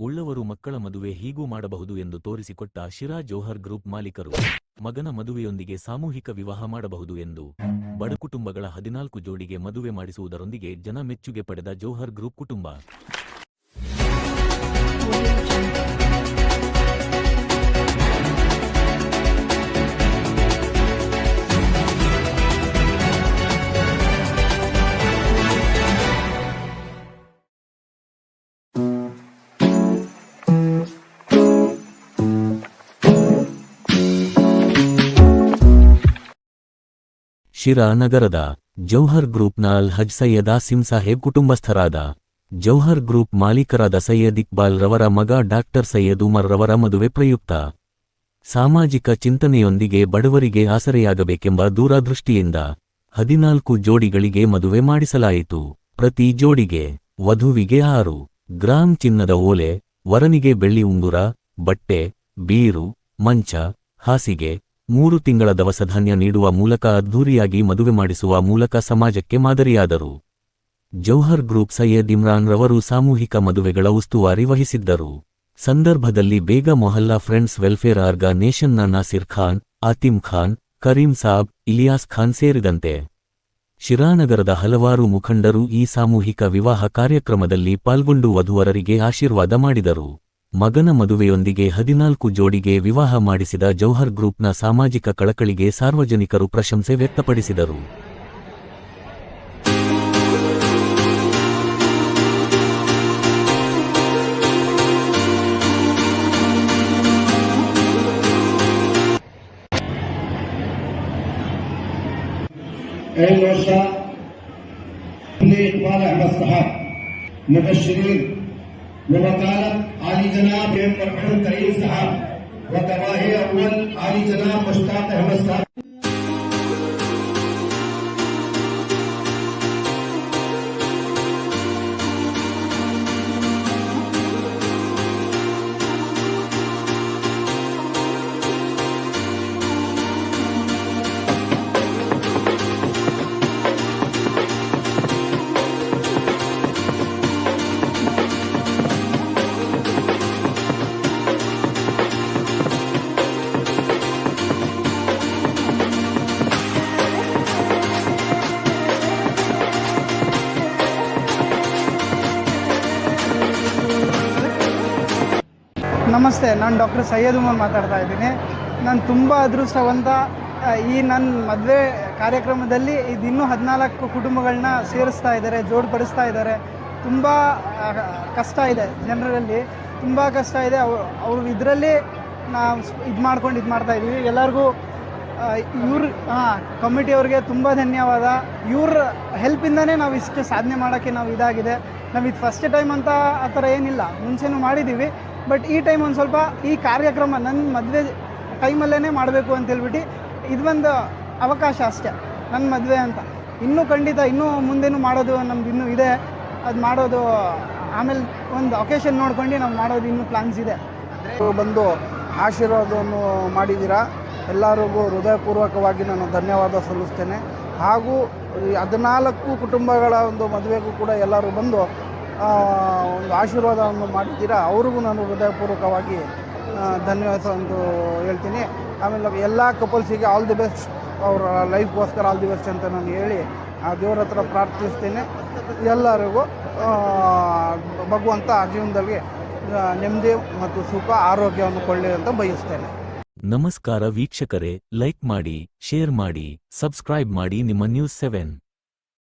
ಉಳ್ಳವರು ಮಕ್ಕಳ ಮದುವೆ ಹೀಗೂ ಮಾಡಬಹುದು ಎಂದು ತೋರಿಸಿಕೊಟ್ಟ ಶಿರಾ ಜೋಹರ್ ಗ್ರೂಪ್ ಮಾಲೀಕರು. ಮಗನ ಮದುವೆಯೊಂದಿಗೆ ಸಾಮೂಹಿಕ ವಿವಾಹ ಮಾಡಬಹುದು ಎಂದು ಬಡ ಕುಟುಂಬಗಳ 14 ಜೋಡಿಗೆ ಮದುವೆ ಮಾಡಿಸುವುದರೊಂದಿಗೆ ಜನ ಮೆಚ್ಚುಗೆ ಪಡೆದ ಜೋಹರ್ ಗ್ರೂಪ್ ಕುಟುಂಬ. ಶಿರಾ ನಗರದ ಜೌಹರ್ ಗ್ರೂಪ್ನ ಅಲ್ ಹಜ್ ಸೈಯದ್ ಆಸಿಂ ಸಾಹೇಬ್ ಕುಟುಂಬಸ್ಥರಾದ ಜೌಹರ್ ಗ್ರೂಪ್ ಮಾಲೀಕರಾದ ಸೈಯದ್ ಇಕ್ಬಾಲ್ ರವರ ಮಗ ಡಾಕ್ಟರ್ ಸೈಯದ್ ಉಮರ್ ರವರ ಮದುವೆ ಪ್ರಯುಕ್ತ ಸಾಮಾಜಿಕ ಚಿಂತನೆಯೊಂದಿಗೆ ಬಡವರಿಗೆ ಆಸರೆಯಾಗಬೇಕೆಂಬ ದೂರದೃಷ್ಟಿಯಿಂದ 14 ಜೋಡಿಗಳಿಗೆ ಮದುವೆ ಮಾಡಿಸಲಾಯಿತು. ಪ್ರತಿ ಜೋಡಿಗೆ ವಧುವಿಗೆ 6 ಗ್ರಾಂ ಚಿನ್ನದ ಓಲೆ, ವರನಿಗೆ ಬೆಳ್ಳಿ ಉಂಗುರ, ಬಟ್ಟೆ, ಬೀರು, ಮಂಚ, ಹಾಸಿಗೆ, 3 ತಿಂಗಳ ದವಸಧಾನ್ಯ ನೀಡುವ ಮೂಲಕ ಅದ್ಧೂರಿಯಾಗಿ ಮದುವೆ ಮಾಡಿಸುವ ಮೂಲಕ ಸಮಾಜಕ್ಕೆ ಮಾದರಿಯಾದರು. ಜೌಹರ್ ಗ್ರೂಪ್ ಸೈಯದ್ ಇಮ್ರಾನ್ ರವರು ಸಾಮೂಹಿಕ ಮದುವೆಗಳ ಉಸ್ತುವಾರಿ ವಹಿಸಿದ್ದರು. ಸಂದರ್ಭದಲ್ಲಿ ಬೇಗ ಮೊಹಲ್ಲಾ ಫ್ರೆಂಡ್ಸ್ ವೆಲ್ಫೇರ್ ಆರ್ಗನೈಸೇಷನ್ನ ನಾಸಿರ್ ಖಾನ್, ಆತಿಮ್ ಖಾನ್, ಕರೀಂ ಸಾಬ್, ಇಲಿಯಾಸ್ ಖಾನ್ ಸೇರಿದಂತೆ ಶಿರಾನಗರದ ಹಲವಾರು ಮುಖಂಡರು ಈ ಸಾಮೂಹಿಕ ವಿವಾಹ ಕಾರ್ಯಕ್ರಮದಲ್ಲಿ ಪಾಲ್ಗೊಂಡು ವಧುವರರಿಗೆ ಆಶೀರ್ವಾದ ಮಾಡಿದರು. ಮಗನ ಮದುವೆಯೊಂದಿಗೆ 14 ಜೋಡಿಗೆ ವಿವಾಹ ಮಾಡಿಸಿದ ಜೌಹರ್ ಗ್ರೂಪ್ನ ಸಾಮಾಜಿಕ ಕಳಕಳಿಗೆ ಸಾರ್ವಜನಿಕರು ಪ್ರಶಂಸೆ ವ್ಯಕ್ತಪಡಿಸಿದರು. ववकालत आली जनाब मरहूम करीम साहब व गवाह अव्वल आली जनाब मुश्ताक अहमद साहब। ನಮಸ್ತೆ, ನಾನು ಡಾಕ್ಟರ್ ಸೈಯದ್ ಉಮರ್ ಮಾತಾಡ್ತಾ ಇದ್ದೀನಿ. ನಾನು ತುಂಬ ಅದೃಷ್ಟವಂತ. ಈ ನನ್ನ ಮದುವೆ ಕಾರ್ಯಕ್ರಮದಲ್ಲಿ ಇದು ಇನ್ನೂ 14 ಕುಟುಂಬಗಳನ್ನ ಸೇರಿಸ್ತಾ ಇದ್ದಾರೆ, ಜೋಡುಪಡಿಸ್ತಾ ಇದ್ದಾರೆ. ತುಂಬ ಕಷ್ಟ ಇದೆ, ಜನರಲ್ಲಿ ತುಂಬ ಕಷ್ಟ ಇದೆ. ಅವರು ಇದರಲ್ಲಿ ನಾವು ಇದು ಮಾಡ್ತಾಯಿದ್ದೀವಿ. ಎಲ್ಲರಿಗೂ ಕಮಿಟಿಯವ್ರಿಗೆ ತುಂಬ ಧನ್ಯವಾದ. ಇವ್ರ ಹೆಲ್ಪಿಂದನೇ ನಾವು ಇಷ್ಟು ಸಾಧನೆ ಮಾಡೋಕ್ಕೆ ನಾವು ಇದಾಗಿದೆ. ನಾವು ಇದು ಫಸ್ಟ್ ಟೈಮ್ ಅಂತ ಆ ಥರ ಏನಿಲ್ಲ, ಮುಂಚೆನೂ ಮಾಡಿದ್ದೀವಿ. ಬಟ್ ಈ ಟೈಮ್ ಒಂದು ಸ್ವಲ್ಪ ಈ ಕಾರ್ಯಕ್ರಮ ನನ್ನ ಮದುವೆ ಟೈಮಲ್ಲೇ ಮಾಡಬೇಕು ಅಂತೇಳ್ಬಿಟ್ಟು ಇದೊಂದು ಅವಕಾಶ ಅಷ್ಟೇ ನನ್ನ ಮದುವೆ ಅಂತ. ಇನ್ನೂ ಖಂಡಿತ ಇನ್ನೂ ಮುಂದೇನು ಮಾಡೋದು ನಮ್ದು ಇನ್ನೂ ಇದೆ. ಅದು ಮಾಡೋದು ಆಮೇಲೆ ಒಂದು ಒಕೇಶನ್ ನೋಡ್ಕೊಂಡು ನಾವು ಮಾಡೋದು ಇನ್ನೂ ಪ್ಲಾನ್ಸ್ ಇದೆ. ಬಂದು ಆಶೀರ್ವಾದವನ್ನು ಮಾಡಿದ್ದೀರಾ. ಎಲ್ಲರಿಗೂ ಹೃದಯಪೂರ್ವಕವಾಗಿ ನಾನು ಧನ್ಯವಾದ ಸಲ್ಲಿಸ್ತೇನೆ. ಹಾಗೂ 14 ಕುಟುಂಬಗಳ ಒಂದು ಮದುವೆಗೂ ಕೂಡ ಎಲ್ಲರೂ ಬಂದು ಒಂದು ಆಶೀರ್ವಾದವನ್ನು ಮಾಡಿದ್ದೀರಾ. ಅವ್ರಿಗೂ ನಾನು ಹೃದಯಪೂರ್ವಕವಾಗಿ ಧನ್ಯವಾದ ಎಂದು ಹೇಳ್ತೀನಿ. ಆಮೇಲೆ ಎಲ್ಲ ಕಪಲ್ಸಿಗೆ ಆಲ್ ದಿ ಬೆಸ್ಟ್, ಅವರ ಲೈಫ್ಗೋಸ್ಕರ ಆಲ್ ದಿ ಬೆಸ್ಟ್ ಅಂತ ನಾನು ಹೇಳಿ ಆ ದೇವ್ರ ಹತ್ರ ಪ್ರಾರ್ಥಿಸ್ತೇನೆ. ಎಲ್ಲರಿಗೂ ಭಗವಂತ ಜೀವನದಲ್ಲಿ ನೆಮ್ಮದಿ ಮತ್ತು ಸುಖ ಆರೋಗ್ಯವನ್ನು ಕೊಳ್ಳಿ ಅಂತ ಬಯಸ್ತೇನೆ. ನಮಸ್ಕಾರ ವೀಕ್ಷಕರೇ, ಲೈಕ್ ಮಾಡಿ, ಶೇರ್ ಮಾಡಿ, ಸಬ್ಸ್ಕ್ರೈಬ್ ಮಾಡಿ ನಿಮ್ಮ ನ್ಯೂಸ್ 7.